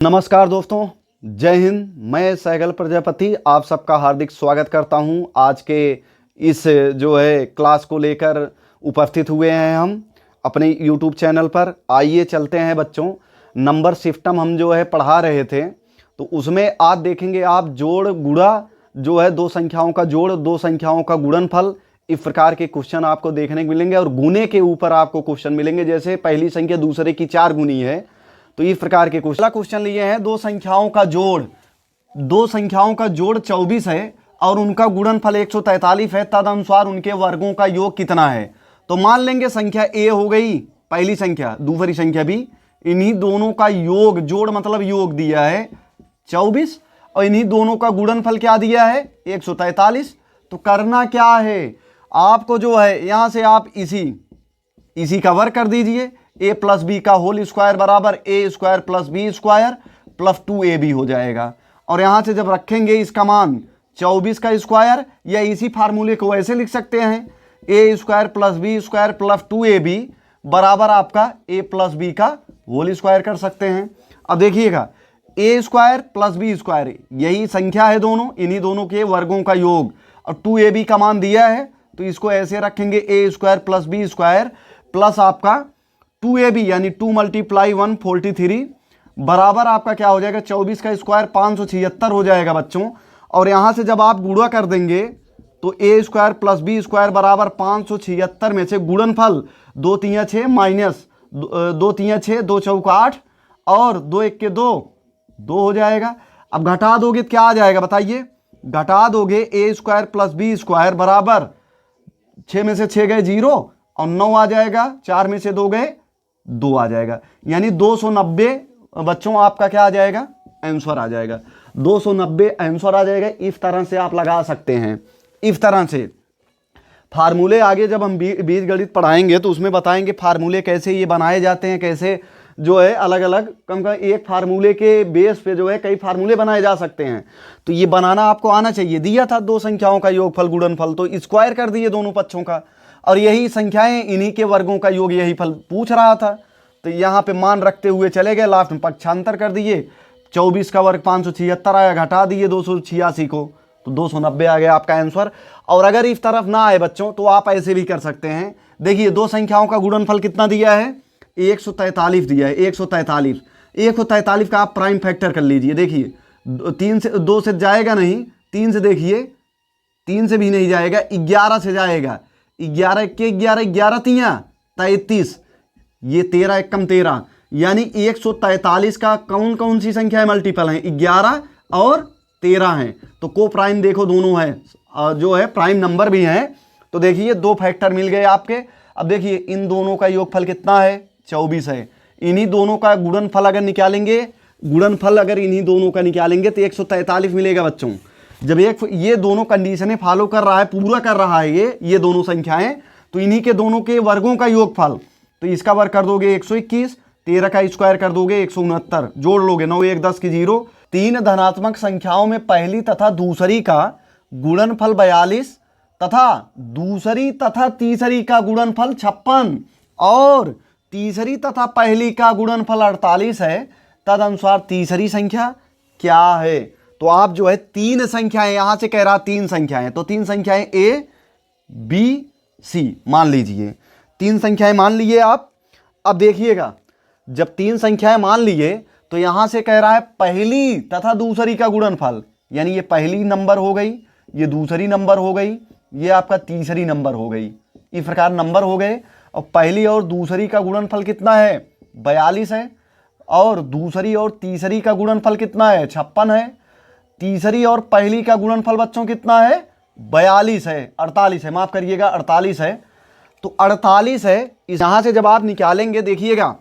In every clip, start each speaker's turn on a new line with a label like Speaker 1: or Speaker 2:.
Speaker 1: नमस्कार दोस्तों, जय हिंद। मैं सैगल प्रजापति आप सबका हार्दिक स्वागत करता हूं। आज के इस क्लास को लेकर उपस्थित हुए हैं हम अपने YouTube चैनल पर। आइए चलते हैं बच्चों। नंबर सिस्टम हम पढ़ा रहे थे, तो उसमें आज देखेंगे आप जोड़ गुणा दो संख्याओं का जोड़, दो संख्याओं का गुणनफल, इस प्रकार के क्वेश्चन आपको देखने को मिलेंगे। और गुने के ऊपर आपको क्वेश्चन मिलेंगे, जैसे पहली संख्या दूसरे की 4 गुनी है, तो इस प्रकार के क्वेश्चन लिए हैं। दो संख्याओं का जोड़ 24 है और उनका गुणनफल 143 है, तदनुसार उनके वर्गों का योग कितना है। तो मान लेंगे संख्या ए हो गई पहली संख्या, दूसरी संख्या भी, इन्हीं दोनों का योग, जोड़ मतलब योग दिया है 24 और इन्हीं दोनों का गुणनफल क्या दिया है 143। तो करना क्या है आपको, यहां से आप इसी का वर्ग कर दीजिए। a प्लस बी का होल स्क्वायर बराबर A square plus B square plus 2ab हो जाएगा। और यहां से जब रखेंगे इसका मान 24 का स्क्वायर, या इसी फार्मूले को ऐसे लिख सकते हैं A square plus B square plus 2ab बराबर आपका a प्लस बी का होल स्क्वायर कर सकते हैं। अब देखिएगा A square plus B square यही संख्या है दोनों, इन्हीं दोनों के वर्गों का योग, और 2ab का मान दिया है तो इसको ऐसे रखेंगे A square plus B square plus आपका 2ab यानी 2 × 1 43 बराबर आपका क्या हो जाएगा 24 का स्क्वायर 576 हो जाएगा बच्चों। और यहां से जब आप गुणा कर देंगे तो ए स्क्वायर प्लस बी स्क्वायर बराबर 576 में से गुणनफल 2 3 6 माइनस 2 3 6 2 4 8 और 2 1 2 हो जाएगा। अब घटा दोगे तो क्या आ जाएगा बताइए, घटा दोगे ए स्क्वायर प्लस बी स्क्वायर बराबर 6 में से 6 गए 0 और 9 आ जाएगा, 4 में से 2 गए 2 आ जाएगा, यानी 290 बच्चों आपका क्या आ जाएगा, आंसर आ जाएगा। 290 आंसर आ जाएगा। इस तरह से आप लगा सकते हैं। इस तरह से फार्मूले आगे जब हम बीजगणित पढ़ाएंगे तो उसमें बताएंगे फार्मूले कैसे ये बनाए जाते हैं, कैसे अलग अलग कम एक फार्मूले के बेस पे कई फार्मूले बनाए जा सकते हैं। तो ये बनाना आपको आना चाहिए। दिया था दो संख्याओं का योगफल गुणनफल, तो स्क्वायर कर दिए दोनों पक्षों का, और यही संख्याएं इन्हीं के वर्गों का योग, यही फल पूछ रहा था। तो यहाँ पे मान रखते हुए चले गए, लास्ट में पक्षांतर कर दिए। 24 का वर्ग 576 आया, घटा दिए 286 को, तो 290 आ गया आपका आंसर। और अगर इस तरफ ना आए बच्चों तो आप ऐसे भी कर सकते हैं। देखिए दो संख्याओं का गुणनफल कितना दिया है 143 दिया है, 143 का आप प्राइम फैक्टर कर लीजिए। देखिए 2 से जाएगा नहीं, 3 से देखिए, 3 से भी नहीं जाएगा, 11 से जाएगा। 11 के 11 11 तियां 33, ये 13 एकम 13, यानी 143 का कौन कौन सी संख्या है मल्टीपल है, 11 और 13 है। तो को प्राइम देखो दोनों है, प्राइम नंबर भी है। तो देखिए 2 फैक्टर मिल गए आपके। अब देखिए इन दोनों का योगफल कितना है 24 है। इन्हीं दोनों का गुणनफल अगर निकालेंगे, इन्हीं दोनों का निकालेंगे तो 143 मिलेगा बच्चों। जब ये दोनों कंडीशनें फॉलो कर रहा है, पूरा कर रहा है ये दोनों संख्याएं, तो इन्हीं के दोनों के वर्गों का योगफल, तो इसका वर्ग कर दोगे 121, 13 का स्क्वायर कर दोगे 169, जोड़ लोगे 9 1 10 की 0। 3 धनात्मक संख्याओं में पहली तथा दूसरी का गुणनफल 42 तथा दूसरी तथा तीसरी का गुणनफल 56 और तीसरी तथा पहली का गुणनफल 48 है, तदनुसार तीसरी संख्या क्या है। तो आप 3 संख्याएं, यहां से कह रहा 3 संख्याएं, तो 3 संख्याएं ए बी सी मान लीजिए, 3 संख्याएं मान लिए आप। अब देखिएगा जब 3 संख्याएं मान लिए तो यहां से कह रहा है पहली तथा दूसरी का गुणनफल, यानी ये पहली नंबर हो गई, ये दूसरी नंबर हो गई, ये आपका तीसरी नंबर हो गई। इस प्रकार नंबर हो गए। और पहली और दूसरी का गुणनफल कितना है 42 है, और दूसरी और तीसरी का गुणनफल कितना है 56 है। तीसरी और पहली का गुणनफल बच्चों कितना है 42 है, 48 है, माफ करिएगा 48 है। तो 48 है। यहां से जब आप निकालेंगे देखिएगा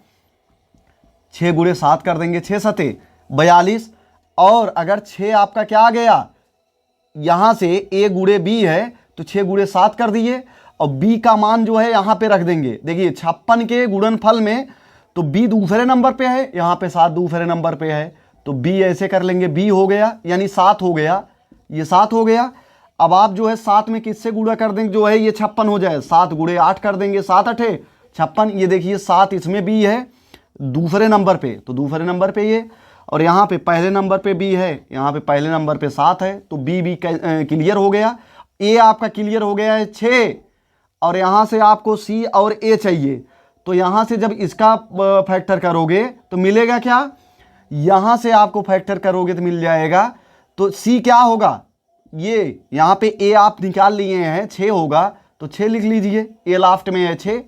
Speaker 1: 6 × 7 कर देंगे, 6 7 42, और अगर 6 आपका क्या आ गया, यहां से a × b है तो 6 × 7 कर दिए, और b का मान यहां पे रख देंगे। देखिए 56 के गुणनफल में तो b दूसरे नंबर पे है, यहां पे 7 दूसरे नंबर पे है, तो b ऐसे कर लेंगे, b हो गया यानी 7 हो गया, ये 7 हो गया। अब आप 7 में किससे गुणा कर देंगे, ये 56 हो जाए, 7 × 8 कर देंगे, 7 8 56। ये देखिए 7 इसमें b है दूसरे नंबर पे, तो दूसरे नंबर पे ये, और यहाँ पे पहले नंबर पे बी है, यहाँ पे पहले नंबर पे 7 है, तो बी क्लियर हो गया। ए आपका क्लियर हो गया है 6, और यहाँ से आपको सी और ए चाहिए। तो यहाँ से जब इसका फैक्टर करोगे तो मिलेगा क्या, यहाँ से आपको फैक्टर करोगे तो मिल जाएगा। तो सी क्या होगा, ये यहाँ पे ए आप निकाल लिए हैं 6 होगा, तो 6 लिख लीजिए, ए लास्ट में है 6।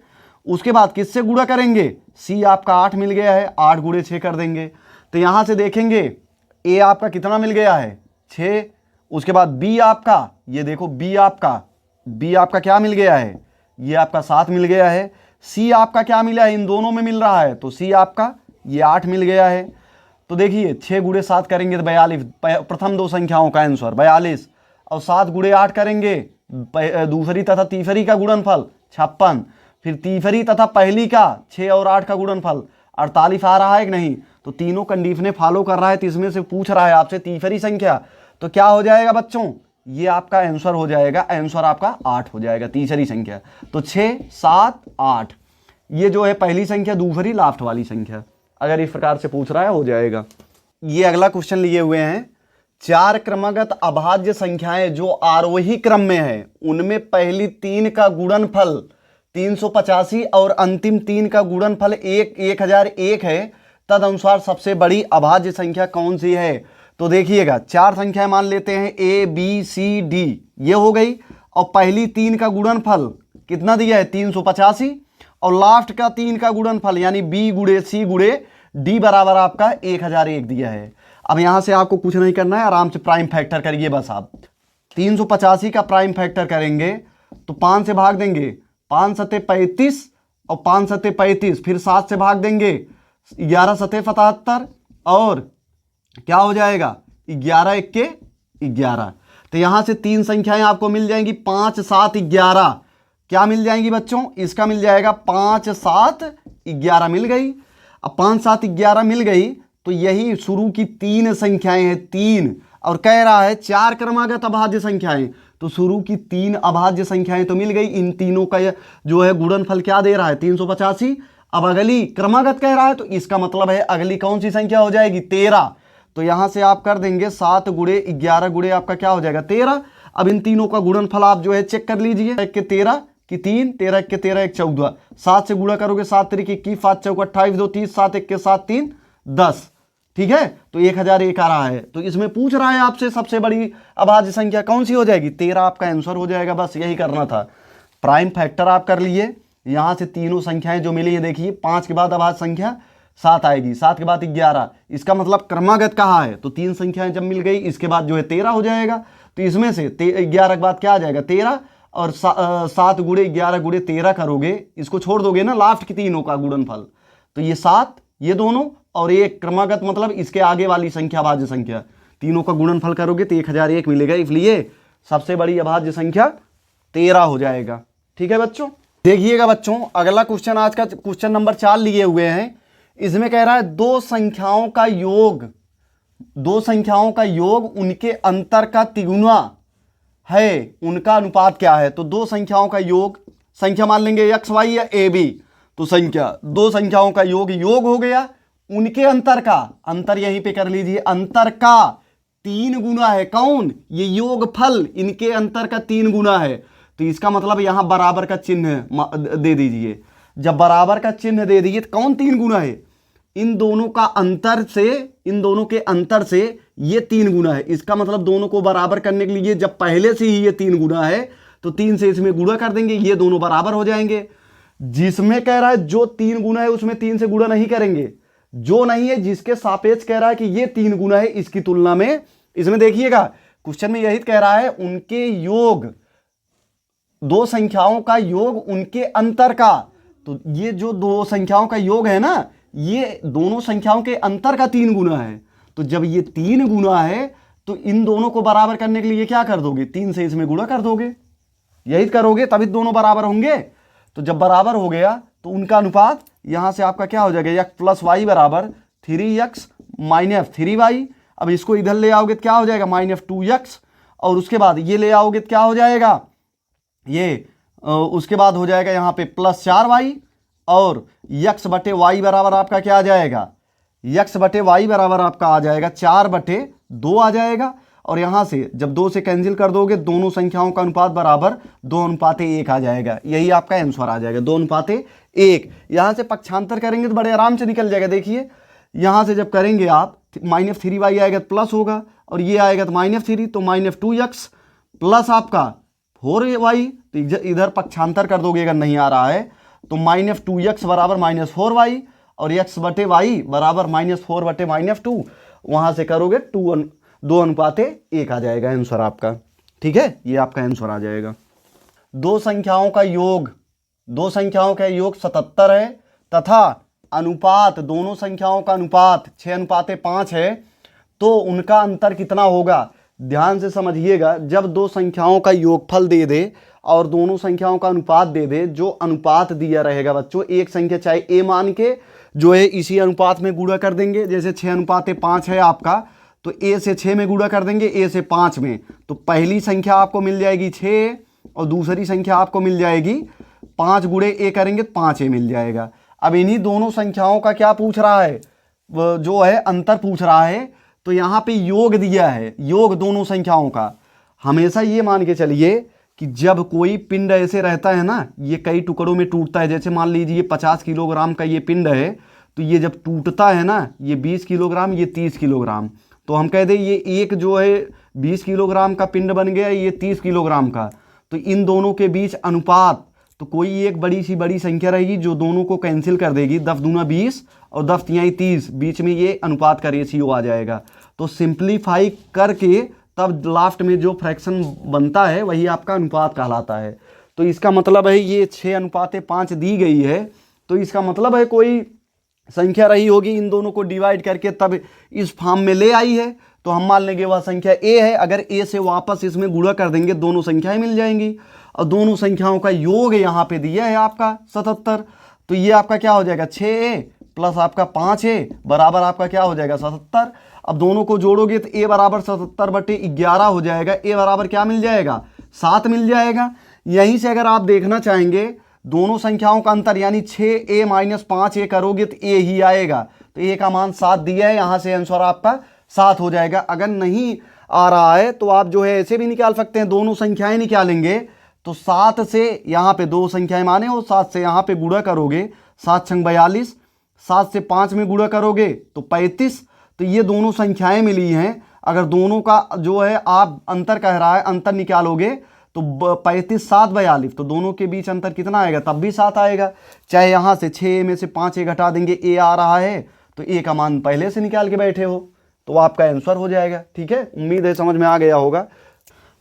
Speaker 1: उसके बाद किससे गुणा करेंगे, सी आपका 8 मिल गया है, 8 गुणे 6 कर देंगे। तो यहाँ से देखेंगे ए आपका कितना मिल गया है 6। उसके बाद बी आपका, ये देखो बी आपका क्या मिल गया है, ये आपका 7 मिल गया है। सी आपका क्या मिला है, इन दोनों में मिल रहा है, तो सी आपका ये 8 मिल गया है। तो देखिए 6 गुणे 7 करेंगे तो 42, प्रथम दो संख्याओं का आंसर 42, और 7 गुणे 8 करेंगे दूसरी तथा तीसरी का गुणनफल 56, फिर तीसरी तथा पहली का 6 और 8 का गुणनफल 48 आ रहा है कि नहीं। तो तीनों कंडीशनें फॉलो कर रहा है, तो इसमें से पूछ रहा है आपसे तीसरी संख्या, तो क्या हो जाएगा बच्चों, ये आपका आंसर हो जाएगा, आंसर आपका 8 हो जाएगा तीसरी संख्या। तो 6 7 8, ये जो है पहली संख्या, दूसरी लास्ट वाली संख्या, अगर इस प्रकार से पूछ रहा है हो जाएगा। ये अगला क्वेश्चन लिए हुए हैं, 4 क्रमागत अभाज्य संख्याएं जो आरोही क्रम में है, उनमें पहली 3 का गुणनफल 385 और अंतिम 3 का गुणनफल 1001 है, तदनुसार सबसे बड़ी अभाज्य संख्या कौन सी है। तो देखिएगा 4 संख्याएं मान लेते हैं, ए बी सी डी, ये हो गई, और पहली 3 का गुणनफल कितना दिया है 385, और लास्ट का 3 का गुणनफल यानी बी गुणे सी गुणे डी बराबर आपका 1001 दिया है। अब यहां से आपको कुछ नहीं करना है, आराम से प्राइम फैक्टर करिए बस। आप 385 का प्राइम फैक्टर करेंगे तो 5 से भाग देंगे, 5 सते 35 और 5 सते 35, फिर 7 से भाग देंगे, 11 सते 77, और क्या हो जाएगा 11 1 के 11। तो यहां से 3 संख्याएं आपको मिल जाएंगी, 5 7 11, क्या मिल जाएंगी बच्चों, इसका मिल जाएगा 5 7 11 मिल गई। अब 5 7 11 मिल गई, तो यही शुरू की 3 संख्याएं हैं 3, और कह रहा है 4 क्रमागत अभाज्य संख्याएं, तो शुरू की 3 अभाज्य संख्याएं तो मिल गई। इन तीनों का जो है गुणनफल क्या दे रहा है 385। अब अगली क्रमागत कह रहा है, तो इसका मतलब है अगली कौन सी संख्या हो जाएगी 13। तो यहां से आप कर देंगे 7 गुणे 11 गुणे आपका क्या हो जाएगा 13। अब इन तीनों का गुणनफल आप जो है चेक कर लीजिए, 1 के 13 की 3, 13 1 के 13 1 14, 7 से गुणा करोगे 7 3 की 21, 5 चौक 28, 2 30, 7 1 के 7 3 10, ठीक है। तो 1001 आ रहा है। तो इसमें पूछ रहा है आपसे सबसे बड़ी अभाज्य संख्या कौन सी हो जाएगी, 13 आपका आंसर हो जाएगा। बस यही करना था, प्राइम फैक्टर आप कर लिए। यहां से तीनों संख्याएं जो मिली है देखिए, 5 के बाद अभाज्य संख्या 7 आएगी, 7 के बाद 11, इसका मतलब क्रमागत कहाँ है, तो 3 संख्याएं जब मिल गई इसके बाद जो है 13 हो जाएगा। तो इसमें से 11 के बाद क्या आ जाएगा 13, और 7 गुणे 11 गुणे 13 करोगे, इसको छोड़ दोगे ना लास्ट की तीनों का गुणनफल, तो ये 7 ये दोनों, और ये क्रमागत मतलब इसके आगे वाली संख्या अभाज्य संख्या, तीनों का गुणनफल करोगे तो 1001 मिलेगा। इसलिए सबसे बड़ी अभाज्य संख्या 13 हो जाएगा। ठीक है बच्चों, देखिएगा बच्चों अगला क्वेश्चन, आज का क्वेश्चन नंबर 4 लिए हुए हैं। इसमें कह रहा है दो संख्याओं का योग उनके अंतर का तिगुना है, उनका अनुपात क्या है। तो दो संख्याओं का योग, संख्या मान लेंगे x y या a b, तो संख्या दो संख्याओं का योग हो गया, उनके अंतर का, अंतर यहीं पे कर लीजिए, अंतर का 3 गुना है, कौन, ये योगफल इनके अंतर का 3 गुना है। तो इसका मतलब यहां बराबर का चिन्ह दे दीजिए। जब बराबर का चिन्ह दे दीजिए तो कौन 3 गुना है, इन दोनों का अंतर से, इन दोनों के अंतर से ये 3 गुना है। इसका मतलब दोनों को बराबर करने के लिए जब पहले से ही ये 3 गुना है तो 3 से इसमें गुणा कर देंगे, ये दोनों बराबर हो जाएंगे। जिसमें कह रहा है जो 3 गुना है उसमें 3 से गुणा नहीं करेंगे, जो नहीं है जिसके सापेक्ष कह रहा है कि ये 3 गुना है इसकी तुलना में, इसमें देखिएगा क्वेश्चन में यही कह रहा है उनके योग, दो संख्याओं का योग उनके अंतर का। तो ये जो दो संख्याओं का योग है ना, ये दोनों संख्याओं के अंतर का 3 गुना है। तो जब ये 3 गुना है तो इन दोनों को बराबर करने के लिए क्या कर दोगे, 3 से इसमें गुणा कर दोगे, यही करोगे तभी दोनों बराबर होंगे। तो जब बराबर हो गया तो उनका अनुपात यहां से आपका क्या हो जाएगा, x प्लस वाई बराबर 3x माइनस 3y। अब इसको इधर ले आओगे तो क्या हो जाएगा -2x, और उसके बाद ये ले आओगे तो क्या हो जाएगा, ये उसके बाद हो जाएगा यहाँ पे +4y, और x बटे y बराबर आपका क्या आ जाएगा, यक्स बटे वाई बराबर आपका आ जाएगा 4/2 आ जाएगा। और यहां से जब 2 से कैंसिल कर दोगे दोनों संख्याओं का अनुपात बराबर 2:1 आ जाएगा। यही आपका आंसर आ जाएगा 2:1। यहां से पक्षांतर करेंगे तो बड़े आराम से निकल जाएगा। देखिए यहां से जब करेंगे आप -3y आएगा तो प्लस होगा, और ये आएगा तो -3, तो -2x प्लस आपका 4y। तो इधर पक्षांतर कर दोगे अगर नहीं आ रहा है तो -2x बराबर -4y, और x बटे वाई बराबर -4 बटे -2। वहां से करोगे 2:1 आ जाएगा आंसर आपका। ठीक है, ये आपका आंसर आ जाएगा। दो संख्याओं का योग 77 है तथा अनुपात, दोनों संख्याओं का अनुपात 6:5 है, तो उनका अंतर कितना होगा? ध्यान से समझिएगा। जब दो संख्याओं का योगफल दे दे और दोनों संख्याओं का अनुपात दे दे, जो अनुपात दिया रहेगा बच्चों, एक संख्या चाहे ए मान के जो है इसी अनुपात में गुणा कर देंगे। जैसे 6:5 है आपका, तो ए से 6 में गुणा कर देंगे, ए से 5 में, तो पहली संख्या आपको मिल जाएगी 6 और दूसरी संख्या आपको मिल जाएगी 5 गुणे ए करेंगे तो 5 ए मिल जाएगा। अब इन्हीं दोनों संख्याओं का क्या पूछ रहा है? जो है अंतर पूछ रहा है। तो यहाँ पे योग दिया है, योग दोनों संख्याओं का। हमेशा ये मान के चलिए कि जब कोई पिंड ऐसे रहता है ना, ये कई टुकड़ों में टूटता है। जैसे मान लीजिए 50 किलोग्राम का ये पिंड है, तो ये जब टूटता है ना, ये 20 किलोग्राम, ये 30 किलोग्राम, तो हम कह दें ये एक जो है 20 किलोग्राम का पिंड बन गया, ये 30 किलोग्राम का। तो इन दोनों के बीच अनुपात, तो कोई एक बड़ी संख्या रहेगी जो दोनों को कैंसिल कर देगी। 10 दूना 20 और 10 तिहाई 30, बीच में ये अनुपात का रेशियो आ जाएगा। तो सिंप्लीफाई करके तब लास्ट में जो फ्रैक्शन बनता है वही आपका अनुपात कहलाता है। तो इसका मतलब है ये 6:5 दी गई है, तो इसका मतलब है कोई संख्या रही होगी, इन दोनों को डिवाइड करके तब इस फॉर्म में ले आई है। तो हम मान लेंगे वह संख्या ए है। अगर ए से वापस इसमें गुणा कर देंगे दोनों संख्याएं मिल जाएंगी, और दोनों संख्याओं का योग यहाँ पे दिया है आपका 77। तो ये आपका क्या हो जाएगा 6a प्लस आपका 5a बराबर आपका क्या हो जाएगा 77। अब दोनों को जोड़ोगे तो a बराबर 77/11 हो जाएगा। a बराबर क्या मिल जाएगा 7 मिल जाएगा। यहीं से अगर आप देखना चाहेंगे दोनों संख्याओं का अंतर, यानी 6a - 5a करोगे तो a ही आएगा। तो a का मान 7 दिया है, यहाँ से आंसर आपका 7 हो जाएगा। अगर नहीं आ रहा है तो आप जो है ऐसे भी निकाल सकते हैं, दोनों संख्याएं निकालेंगे तो 7 से यहाँ पे दो संख्याएं माने और 7 से यहाँ पे गुणा करोगे, 7 छंग 42, 7 से 5 में गुणा करोगे तो 35। तो ये दोनों संख्याएं मिली हैं। अगर दोनों का जो है आप अंतर कह रहा है, अंतर निकालोगे तो 35 7 42, तो दोनों के बीच अंतर कितना आएगा? तब भी 7 आएगा। चाहे यहाँ से 6 में से 5 घटा देंगे, ए आ रहा है तो ए का मान पहले से निकाल के बैठे हो, तो आपका आंसर हो जाएगा। ठीक है, उम्मीद है समझ में आ गया होगा।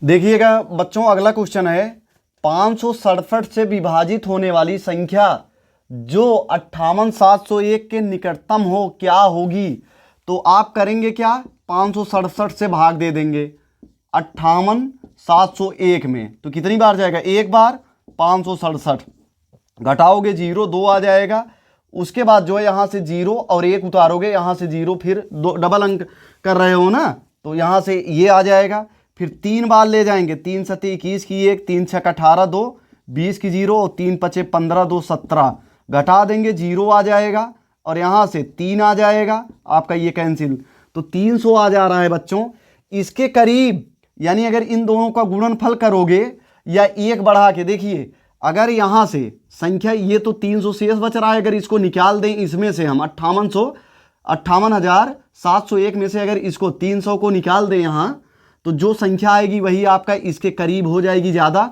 Speaker 1: देखिएगा बच्चों, अगला क्वेश्चन है 567 से विभाजित होने वाली संख्या जो 58701 के निकटतम हो क्या होगी? तो आप करेंगे क्या, 567 से भाग दे देंगे 58701 में, तो कितनी बार जाएगा? एक बार। 567 घटाओगे 0, 2 आ जाएगा। उसके बाद जो है यहाँ से 0 और 1 उतारोगे, यहाँ से 0, फिर दो डबल अंक कर रहे हो ना, तो यहाँ से ये आ जाएगा। फिर 3 बार ले जाएंगे, 3 सत्ते 21 की 1, 3 छक 18 2, 20 की 0 और 3 पचे 15 2 17, घटा देंगे 0 आ जाएगा और यहाँ से 3 आ जाएगा आपका, ये कैंसिल, तो 300 आ जा रहा है बच्चों। इसके करीब, यानी अगर इन दोनों का गुणनफल करोगे या एक बढ़ा के देखिए, अगर यहाँ से संख्या ये तो 300 शेष बच रहा है, अगर इसको निकाल दें इसमें से हम 58,701 में से अगर इसको 300 को निकाल दें यहाँ, तो जो संख्या आएगी वही आपका इसके करीब हो जाएगी ज़्यादा।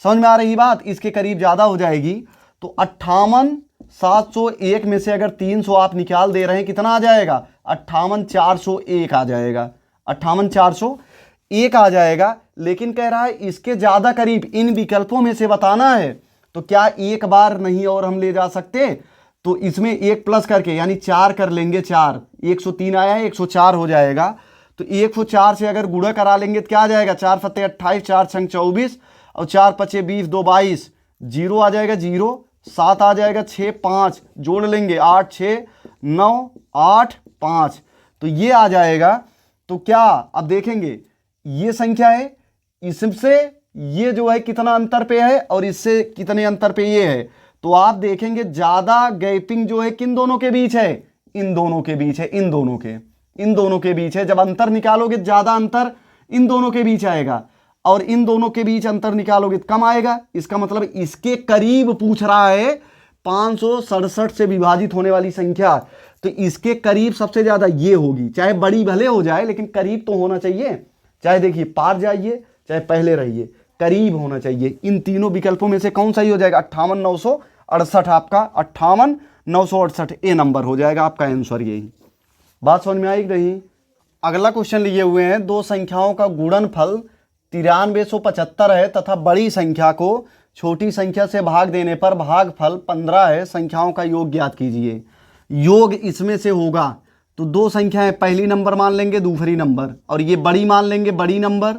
Speaker 1: समझ में आ रही बात? इसके करीब ज़्यादा हो जाएगी। तो 58,701 में से अगर 300 आप निकाल दे रहे हैं, कितना आ जाएगा? 58,401 आ जाएगा, 58,401 आ जाएगा। लेकिन कह रहा है इसके ज़्यादा करीब इन विकल्पों में से बताना है, तो क्या एक बार नहीं और हम ले जा सकते? तो इसमें 1 प्लस करके यानी 4 कर लेंगे, 4, 103 आया है, 104 हो जाएगा। तो 104 से अगर गुणा करा लेंगे तो क्या आ जाएगा? 4 सत्ते 28, 4 छंग 24 और 4 पचे 20 2 22, 0 आ जाएगा 0, 7 आ जाएगा, 6 5 जोड़ लेंगे 8 6 9 8 5, तो ये आ जाएगा। तो क्या अब देखेंगे ये संख्या है, इससे ये जो है कितना अंतर पे है और इससे कितने अंतर पे ये है, तो आप देखेंगे ज्यादा गैपिंग जो है किन दोनों के बीच है? इन दोनों के बीच है, इन दोनों के बीच है। जब अंतर निकालोगे ज्यादा अंतर इन दोनों के बीच आएगा, और इन दोनों के बीच अंतर निकालोगे तो कम आएगा। इसका मतलब इसके करीब पूछ रहा है 567 से विभाजित होने वाली संख्या, तो इसके करीब सबसे ज्यादा ये होगी। चाहे बड़ी भले हो जाए लेकिन करीब तो होना चाहिए। चाहे देखिए पार जाइए चाहे पहले रहिए, करीब होना चाहिए। इन तीनों विकल्पों में से कौन सही हो जाएगा? 58,968 आपका 58,968 ए नंबर हो जाएगा आपका आंसर। यही बात समझ में आई नहीं? अगला क्वेश्चन लिए हुए हैं, दो संख्याओं का गुणनफल 9375 है तथा बड़ी संख्या को छोटी संख्या से भाग देने पर भागफल 15 है। संख्याओं का योग ज्ञात कीजिए। योग इसमें से होगा तो दो संख्याएं, पहली नंबर मान लेंगे दूसरी नंबर, और ये बड़ी मान लेंगे बड़ी नंबर,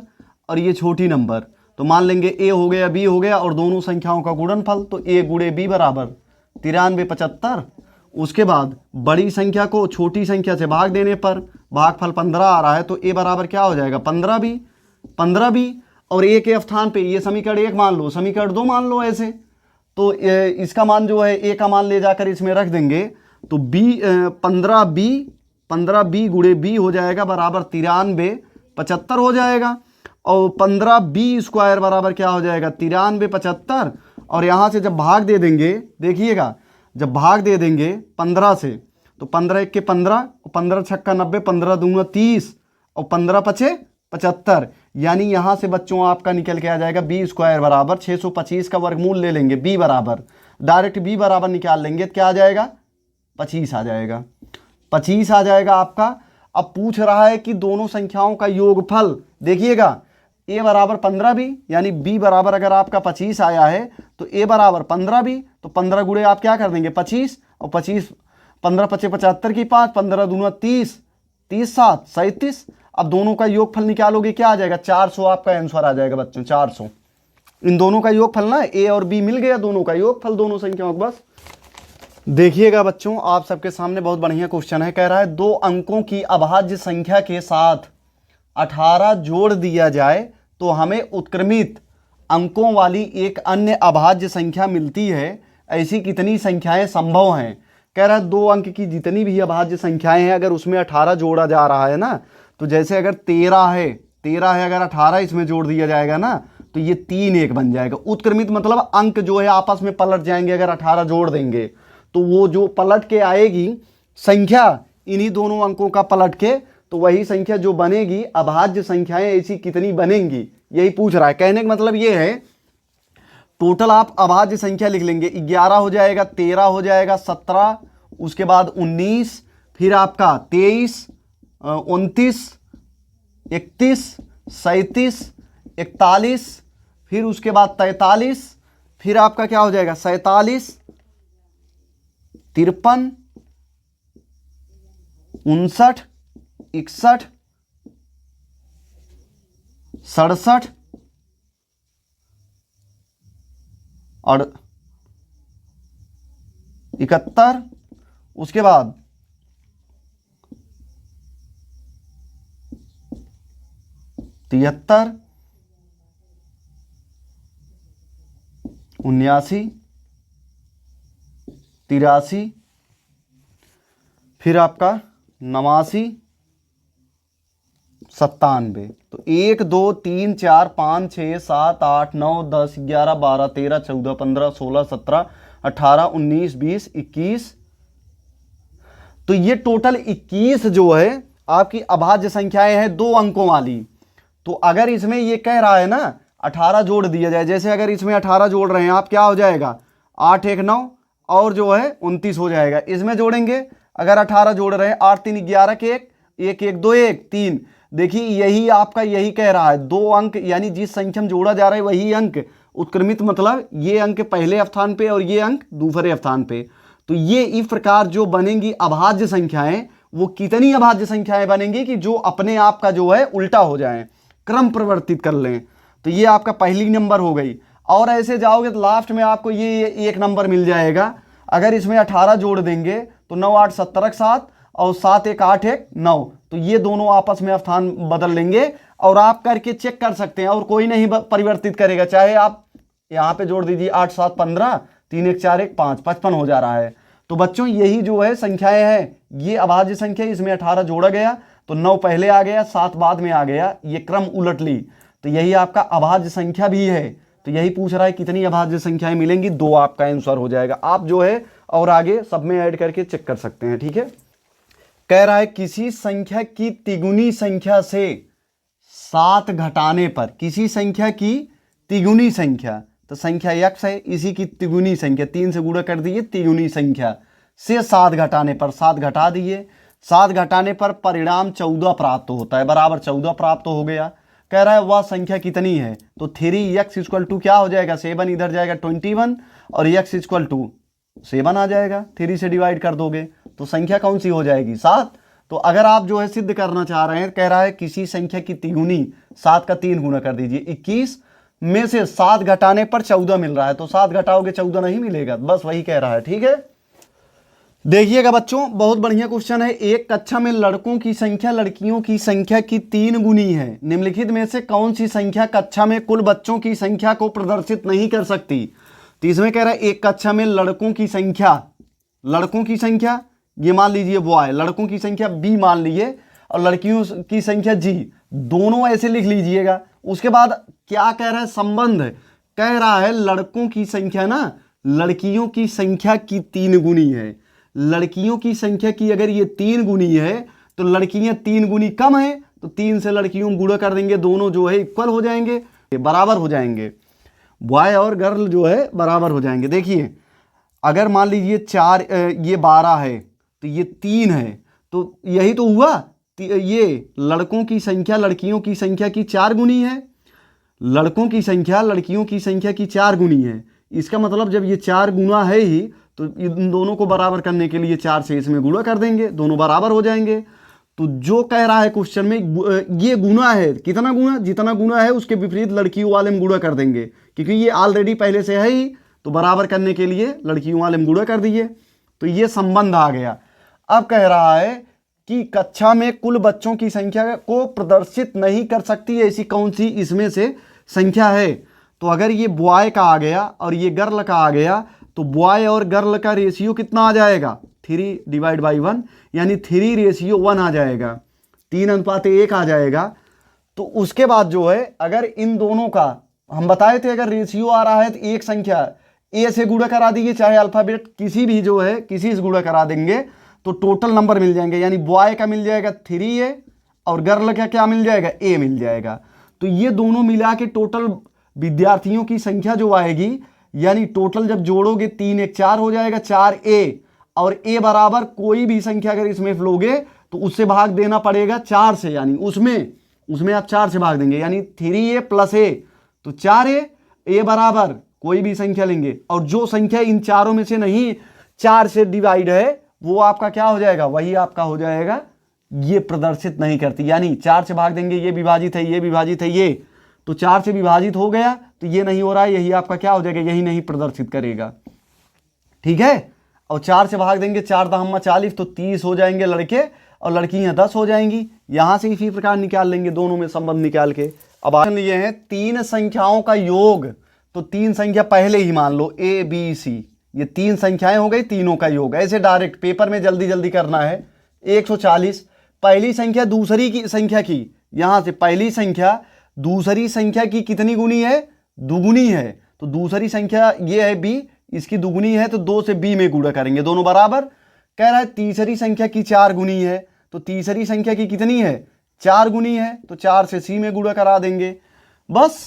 Speaker 1: और ये छोटी नंबर। तो मान लेंगे ए हो गया बी हो गया, और दोनों संख्याओं का गुणनफल, तो ए गुणे बी बराबर 9375। उसके बाद बड़ी संख्या को छोटी संख्या से भाग देने पर भागफल 15 आ रहा है, तो ए बराबर क्या हो जाएगा? 15 भी, और ए के स्थान पे ये समीकरण 1 मान लो, समीकरण 2 मान लो ऐसे। तो इसका मान जो है ए का मान ले जाकर इसमें रख देंगे, तो बी 15 बी गुणे बी हो जाएगा बराबर 9375 हो जाएगा, और 15 बी स्क्वायर बराबर क्या हो जाएगा? 9375। और यहाँ से जब भाग दे देंगे, देखिएगा जब भाग दे देंगे 15 से, तो 15 1 के 15, 15 छक्का 90, 15 दूना 30, और 15 पचे 75। यानी यहाँ से बच्चों आपका निकल के आ जाएगा बी स्क्वायर बराबर 625 का वर्गमूल ले लेंगे, बी बराबर डायरेक्ट बी बराबर निकाल लेंगे, तो क्या आ जाएगा? 25 आ जाएगा, 25 आ जाएगा आपका। अब पूछ रहा है कि दोनों संख्याओं का योगफल, देखिएगा ए बराबर 15 भी, यानी बी बराबर अगर आपका 25 आया है तो ए बराबर 15 भी, तो 15 गुणे आप क्या कर देंगे? 25, और 25 15 पचे 75 की 5, 15 दूना 30, 30 7 37। अब दोनों का योगफल निकालोगे क्या आ जाएगा? 400 आपका आंसर आ जाएगा बच्चों, 400। इन दोनों का योगफल ना, ए और बी मिल गया, दोनों का योगफल दोनों संख्याओं का। बस देखिएगा बच्चों, आप सबके सामने बहुत बढ़िया क्वेश्चन है। कह रहा है दो अंकों की अभाज्य संख्या के साथ 18 जोड़ दिया जाए तो हमें उत्क्रमित अंकों वाली एक अन्य अभाज्य संख्या मिलती है। ऐसी कितनी संख्याएं संभव हैं? कह रहा है दो अंक की जितनी भी अभाज्य संख्याएं हैं, अगर उसमें 18 जोड़ा जा रहा है ना, तो जैसे अगर 13 है, अगर 18 इसमें जोड़ दिया जाएगा ना, तो ये 3 1 बन जाएगा। उत्क्रमित मतलब अंक जो है आपस में पलट जाएंगे, अगर 18 जोड़ देंगे तो वो जो पलट के आएगी संख्या इन्हीं दोनों अंकों का पलट के, तो वही संख्या जो बनेगी, अभाज्य संख्याएं ऐसी कितनी बनेंगी, यही पूछ रहा है। कहने का मतलब ये है टोटल आप अभाज्य संख्या लिख लेंगे, 11 हो जाएगा, 13 हो जाएगा, 17, उसके बाद 19, फिर आपका 23, 29, 31, 37, 41, फिर उसके बाद 43, फिर आपका क्या हो जाएगा? 47, 53, 59, 61, 67 और 71, उसके बाद 73, 79, 83, फिर आपका 89, 97। तो 1 2 3 4 5 6 7 8 9 10 11 12 13 14 15 16 17 18 19 20 21। तो ये टोटल 21 जो है आपकी अभाज्य संख्याएं हैं दो अंकों वाली। तो अगर इसमें ये कह रहा है ना 18 जोड़ दिया जाए, जैसे अगर इसमें 18 जोड़ रहे हैं आप, क्या हो जाएगा? 8 1 9 और जो है 29 हो जाएगा। इसमें जोड़ेंगे, अगर 18 जोड़ रहे हैं, 8 3 11 के 1 1 2 1 3। देखिए यही आपका यही कह रहा है, दो अंक यानी जिस संख्या में जोड़ा जा रहा है वही अंक उत्क्रमित, मतलब ये अंक पहले स्थान पे और ये अंक दूसरे स्थान पे। तो ये इस प्रकार जो बनेंगी अभाज्य संख्याएं, वो कितनी अभाज्य संख्याएं बनेंगी कि जो अपने आप का जो है उल्टा हो जाए, क्रम परिवर्तित कर लें। तो ये आपका पहली नंबर हो गई। और ऐसे जाओगे तो लास्ट में आपको ये एक नंबर मिल जाएगा। अगर इसमें 18 जोड़ देंगे तो 9 8 17 7 और 7 1 8 1 9। तो ये दोनों आपस में स्थान बदल लेंगे और आप करके चेक कर सकते हैं, और कोई नहीं परिवर्तित करेगा। चाहे आप यहाँ पे जोड़ दीजिए 8 7 15 3 1 4 1 5 55 हो जा रहा है। तो तो बच्चों यही जो है संख्याएं हैं, ये अभाज्य संख्या, इसमें 18 जोड़ा गया तो 9 पहले आ गया, 7 बाद में आ गया, ये क्रम उलट ली, तो यही आपका अभाज्य संख्या भी है। तो यही पूछ रहा है कितनी अभाज्य संख्याएं मिलेंगी, 2 आपका आंसर हो जाएगा। आप जो है और आगे सब में ऐड करके चेक कर सकते हैं, ठीक है। कह रहा है किसी संख्या की तिगुनी संख्या से 7 घटाने पर, किसी संख्या की तिगुनी संख्या, तो संख्या x है, इसी की तिगुनी संख्या 3 से गुणा कर दीजिए, तिगुनी संख्या से 7 घटाने पर, 7 घटा दिए, 7 घटाने पर परिणाम 14 प्राप्त होता है, बराबर 14 प्राप्त हो गया। कह रहा है वह संख्या कितनी है, तो 3x इक्वल टू क्या हो जाएगा, 7 इधर जाएगा 21 और x इक्वल टू 7 आ जाएगा, 3 से डिवाइड कर दोगे तो संख्या कौन सी हो जाएगी, 7। तो अगर आप जो है सिद्ध करना चाह रहे हैं, कह रहा है किसी संख्या की तिगुनी, 7 का 3 गुना कर दीजिए, 21 में से 7 घटाने पर 14 मिल रहा है, तो 7 घटाओगे 14 नहीं मिलेगा, बस वही कह रहा है, ठीक है। देखिएगा बच्चों, बहुत बढ़िया क्वेश्चन है। एक कक्षा में लड़कों की संख्या लड़कियों की संख्या की 3 गुनी है, निम्नलिखित में से कौन सी संख्या कक्षा में कुल बच्चों की संख्या को प्रदर्शित नहीं कर सकती। तो इसमें कह रहा है एक कक्षा में लड़कों की संख्या ये मान लीजिए बॉय, लड़कों की संख्या b मान लीजिए और लड़कियों की संख्या g, दोनों ऐसे लिख लीजिएगा। उसके बाद क्या कह रहा है, संबंध कह रहा है लड़कों की संख्या ना लड़कियों की संख्या की 3 गुनी है, लड़कियों की संख्या की अगर ये 3 गुनी है तो लड़कियां 3 गुनी कम है, तो 3 से लड़कियों गुणा कर देंगे, दोनों जो है इक्वल हो जाएंगे, बराबर हो जाएंगे, बॉय और गर्ल जो है बराबर हो जाएंगे। देखिए अगर मान लीजिए 4 ये 12 है तो ये 3 है, तो यही तो हुआ, ये लड़कों की संख्या लड़कियों की संख्या की 4 गुनी है, लड़कों की संख्या लड़कियों की संख्या की 4 गुनी है। इसका मतलब जब ये 4 गुना है ही तो इन दोनों को बराबर करने के लिए 4 से इसमें गुणा कर देंगे, दोनों बराबर हो जाएंगे। तो जो कह रहा है क्वेश्चन में ये गुना है, कितना गुना, जितना गुना है उसके विपरीत लड़कियों वाले में गुणा कर देंगे, क्योंकि ये ऑलरेडी पहले से है ही, तो बराबर करने के लिए लड़कियों वाले में गुणा कर दिए, तो ये संबंध आ गया। अब कह रहा है कि कक्षा में कुल बच्चों की संख्या को प्रदर्शित नहीं कर सकती ऐसी कौन सी इसमें से संख्या है। तो अगर ये बॉय का आ गया और ये गर्ल का आ गया, तो बॉय और गर्ल का रेशियो कितना आ जाएगा, 3/1, यानी 3:1 आ जाएगा, 3:1 आ जाएगा। तो उसके बाद जो है अगर इन दोनों का हम बताए थे, अगर रेशियो आ रहा है तो एक संख्या ए से गुणा करा दीजिए, चाहे अल्फाबेट किसी भी जो है किसी से गुणा करा देंगे तो टोटल नंबर मिल जाएंगे, यानी बॉय का मिल जाएगा 3a और गर्ल का क्या मिल जाएगा, a मिल जाएगा। तो ये दोनों मिला के टोटल विद्यार्थियों की संख्या जो आएगी, यानी टोटल जब जोड़ोगे 3 1 4 हो जाएगा, 4a और a बराबर कोई भी संख्या अगर इसमें लोगे तो उससे भाग देना पड़ेगा 4 से, यानी उसमें आप 4 से भाग देंगे, यानी 3a + a, तो 4a, a बराबर कोई भी संख्या लेंगे और जो संख्या इन चारों में से नहीं 4 से डिवाइड है वो आपका क्या हो जाएगा, वही आपका हो जाएगा, ये प्रदर्शित नहीं करती, यानी 4 से भाग देंगे, ये विभाजित है, ये विभाजित है, ये तो 4 से विभाजित हो गया, तो ये नहीं हो रहा है, यही आपका क्या हो जाएगा, यही नहीं प्रदर्शित करेगा, ठीक है। और 4 से भाग देंगे, 4 × 40 तो 30 हो जाएंगे लड़के और लड़कियां 10 हो जाएंगी। यहां से इसी प्रकार निकाल लेंगे, दोनों में संबंध निकाल के। अब आगे ये है 3 संख्याओं का योग, तो 3 संख्या पहले ही मान लो a b c, ये 3 संख्याएं हो गई, तीनों का योग, ऐसे डायरेक्ट पेपर में जल्दी जल्दी करना है। 140 पहली संख्या दूसरी की संख्या की, यहां से पहली संख्या दूसरी संख्या की कितनी गुनी है, दुगुनी है, तो दूसरी संख्या ये है b, इसकी दुगुनी है तो 2 से b में गुणा करेंगे, दोनों बराबर। कह रहा है तीसरी संख्या की 4 गुनी है, तो तीसरी संख्या की कितनी है, 4 गुनी है, तो 4 से c में गुणा करा देंगे, बस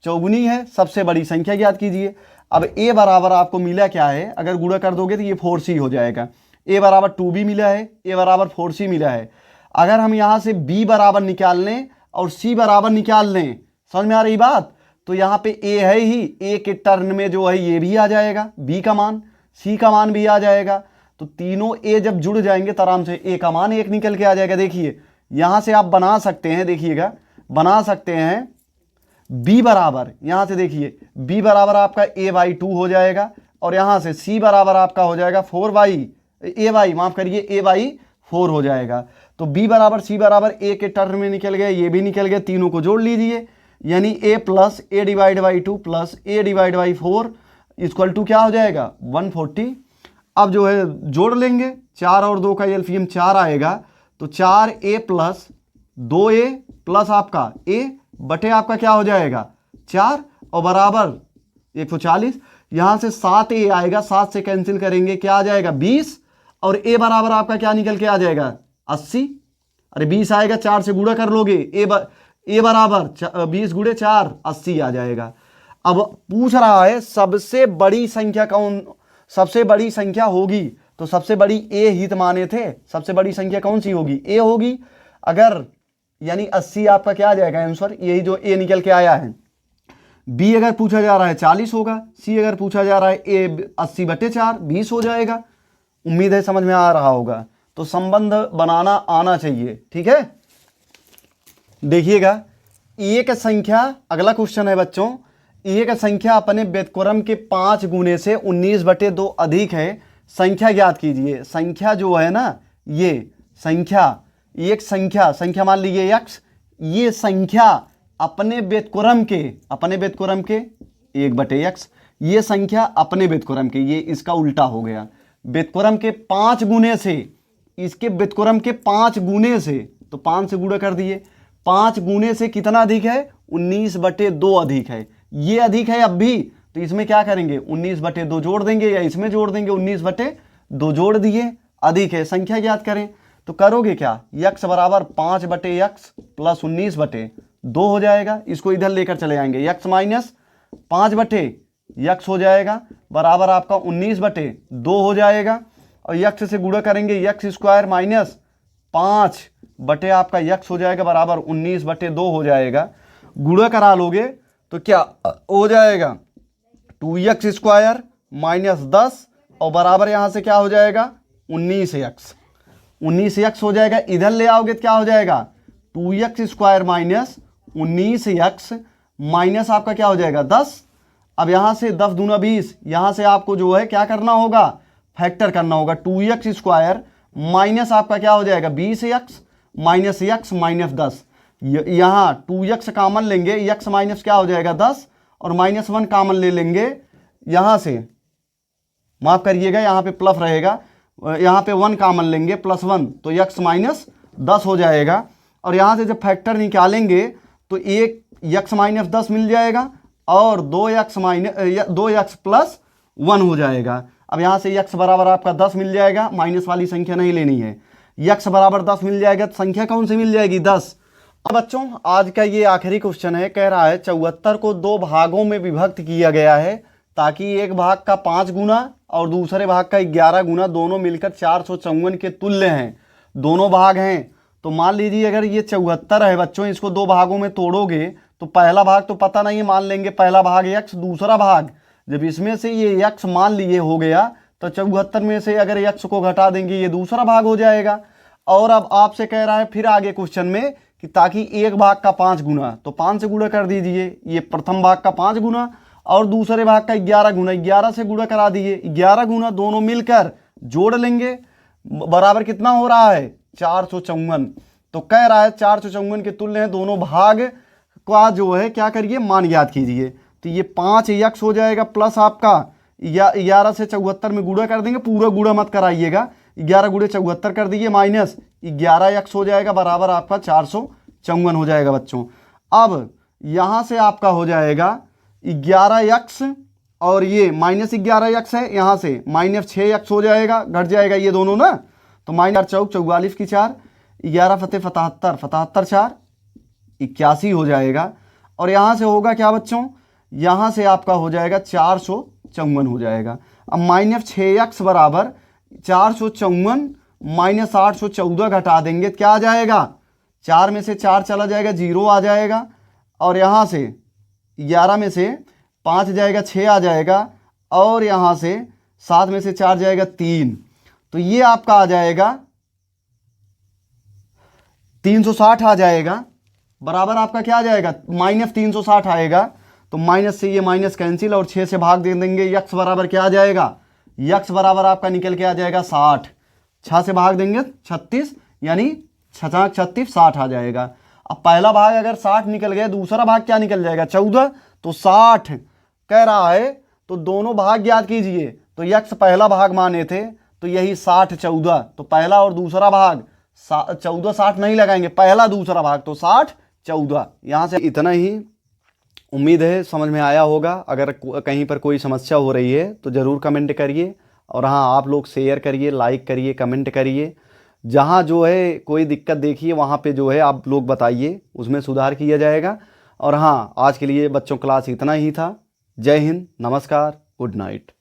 Speaker 1: चौगुनी है। सबसे बड़ी संख्या ज्ञात कीजिए। अब a बराबर आपको मिला क्या है, अगर गुणा कर दोगे तो ये 4c हो जाएगा, a बराबर 2b मिला है, a बराबर 4c मिला है। अगर हम यहाँ से b बराबर निकाल लें और c बराबर निकाल लें, समझ में आ रही बात, तो यहाँ पे a है ही, a के टर्न में जो है ये भी आ जाएगा, b का मान, c का मान भी आ जाएगा, तो तीनों a जब जुड़ जाएंगे तो आराम से a का मान 1 निकल के आ जाएगा। देखिए यहाँ से आप बना सकते हैं, देखिएगा बना सकते हैं b बराबर, यहाँ से देखिए b बराबर आपका a/2 हो जाएगा और यहाँ से c बराबर आपका हो जाएगा 4/a माफ करिए a/4 हो जाएगा। तो b बराबर c बराबर a के टर्म में निकल गया, ये भी निकल गया, तीनों को जोड़ लीजिए, यानी a + a/2 + a/4 equal to क्या हो जाएगा 140। अब जो है जोड़ लेंगे, 4 और 2 का एलसीएम 4 आएगा, तो 4a प्लस 2a प्लस आपका a बटे आपका क्या हो जाएगा 4 और बराबर 140। यहां से 7a आएगा, 7 से कैंसिल करेंगे क्या आ जाएगा 20, और a बराबर आपका क्या निकल के आ जाएगा 80। अरे 20 आएगा, 4 से गुणा कर लोगे, a बराबर 20 गुणे 4 80 आ जाएगा। अब पूछ रहा है सबसे बड़ी संख्या कौन, सबसे बड़ी संख्या होगी, तो सबसे बड़ी a ही तो माने थे, सबसे बड़ी संख्या कौन सी होगी a होगी। अगर यानी 80 आपका क्या आ जाएगा आंसर, यही जो a निकल के आया है। b अगर पूछा जा रहा है 40 होगा, c अगर पूछा जा रहा है a 80 बटे 4 20 हो जाएगा। उम्मीद है समझ में आ रहा होगा। तो संबंध बनाना आना चाहिए, ठीक है। देखिएगा एक संख्या, अगला क्वेश्चन है बच्चों, एक संख्या अपने व्युत्क्रम के 5 गुने से 19 बटे 2 अधिक है, संख्या ज्ञात कीजिए। संख्या जो है ना, ये संख्या, एक संख्या मान लीजिए x, ये संख्या अपने व्युत्क्रम के 1 बटे x, ये संख्या अपने व्युत्क्रम के, ये इसका उल्टा हो गया, व्युत्क्रम के 5 गुने से, इसके व्युत्क्रम के 5 गुने से, तो 5 से गुणा कर दिए, 5 गुने से कितना अधिक है 19 बटे 2 अधिक है, ये अधिक है अब भी, तो इसमें क्या करेंगे 19 बटे 2 जोड़ देंगे, या इसमें जोड़ देंगे 19 बटे 2 जोड़ दिए, अधिक है। संख्या ज्ञात करें तो करोगे क्या, x बराबर 5 बटे x प्लस 19 बटे 2 हो जाएगा, इसको इधर लेकर चले आएंगे, x माइनस 5 बटे x हो जाएगा बराबर आपका 19 बटे 2 हो जाएगा, और x से गुणा करेंगे x स्क्वायर माइनस 5 बटे आपका x हो जाएगा बराबर 19 बटे 2 हो जाएगा। गुणा करा लोगे तो क्या हो जाएगा 2x स्क्वायर माइनस 10 और बराबर यहां से क्या हो जाएगा 19x हो जाएगा। इधर ले आओगे तो क्या हो जाएगा 2x square minus 19x minus आपका क्या हो जाएगा 10। अब यहां से 10 दूना 20, यहां से आपको जो है क्या करना होगा फैक्टर करना होगा, 2x स्क्वायर माइनस आपका क्या हो जाएगा 20x माइनस x माइनस 10, यहाँ 2x कॉमन लेंगे, x माइनस क्या हो जाएगा 10 और माइनस 1 कॉमन ले लेंगे, यहाँ से माफ करिएगा यहाँ पे प्लस रहेगा, यहाँ पे 1 कॉमन लेंगे प्लस 1, तो x माइनस 10 हो जाएगा। और यहाँ से जब फैक्टर निकालेंगे तो एक x माइनस 10 मिल जाएगा और 2x प्लस 1 हो जाएगा। अब यहाँ से x बराबर आपका 10 मिल जाएगा, माइनस वाली संख्या नहीं लेनी है, x बराबर 10 मिल जाएगा, तो संख्या कौन सी मिल जाएगी 10। अब बच्चों आज का ये आखिरी क्वेश्चन है, कह रहा है 74 को 2 भागों में विभक्त किया गया है ताकि एक भाग का 5 गुना और दूसरे भाग का 11 गुना दोनों मिलकर 454 के तुल्य हैं। दोनों भाग हैं, तो मान लीजिए अगर ये 74 है बच्चों, इसको 2 भागों में तोड़ोगे तो पहला भाग तो पता नहीं है, मान लेंगे पहला भाग x, दूसरा भाग जब इसमें से ये x मान लिए हो गया तो 74 में से अगर x को घटा देंगे ये दूसरा भाग हो जाएगा। और अब आपसे कह रहा है फिर आगे क्वेश्चन में कि ताकि एक भाग का 5 गुना, तो 5 से गुणा कर दीजिए, ये प्रथम भाग का 5 गुना और दूसरे भाग का 11 गुना, 11 से गुणा करा दीजिए, 11 गुना दोनों मिलकर जोड़ लेंगे बराबर कितना हो रहा है 454। तो कह रहा है 454 के तुल्य है, दोनों भाग का जो है क्या करिए मान ज्ञात कीजिए। तो ये 5x हो जाएगा प्लस आपका 11 से 74 में गुणा कर देंगे, पूरा गुणा मत कराइएगा, 11 गुणे 74 कर दीजिए माइनस 11x हो जाएगा बराबर आपका 454 हो जाएगा बच्चों। अब यहाँ से आपका हो जाएगा 11x और ये माइनस 11x है, यहाँ से माइनस 6x हो जाएगा, घट जाएगा ये दोनों ना, तो माइनस 4 44 की 4, 11 फते 77, 77 4 81 हो जाएगा। और यहाँ से होगा क्या बच्चों, यहाँ से आपका हो जाएगा 454 हो जाएगा। अब माइनस 6x बराबर 454 माइनस 814 घटा देंगे क्या आ जाएगा, 4 में से 4 चला जाएगा 0 आ जाएगा, और यहाँ से 11 में से 5 जाएगा 6 आ जाएगा, और यहाँ से 7 में से 4 जाएगा 3, तो ये आपका आ जाएगा 360 आ जाएगा बराबर आपका क्या आ जाएगा माइनस 360 आएगा। तो माइनस से ये माइनस कैंसिल और 6 से भाग दे देंगे, x बराबर क्या आ जाएगा, x बराबर आपका निकल के आ जाएगा 60, 6 से भाग देंगे 36 यानी 6 36 60 आ जाएगा। अब पहला भाग अगर 60 निकल गया, दूसरा भाग क्या निकल जाएगा 14, तो 60 कह रहा है, तो दोनों भाग ज्ञात कीजिए। तो यक्स पहला भाग माने थे, तो यही 60 14, तो पहला और दूसरा भाग 14 60 नहीं लगाएंगे, पहला दूसरा भाग तो 60 14। यहाँ से इतना ही। उम्मीद है समझ में आया होगा। अगर कहीं पर कोई समस्या हो रही है तो ज़रूर कमेंट करिए, और हाँ आप लोग शेयर करिए, लाइक करिए, कमेंट करिए। जहाँ जो है कोई दिक्कत देखिए वहाँ पे जो है आप लोग बताइए, उसमें सुधार किया जाएगा। और हाँ, आज के लिए बच्चों क्लास इतना ही था। जय हिंद, नमस्कार, गुड नाइट।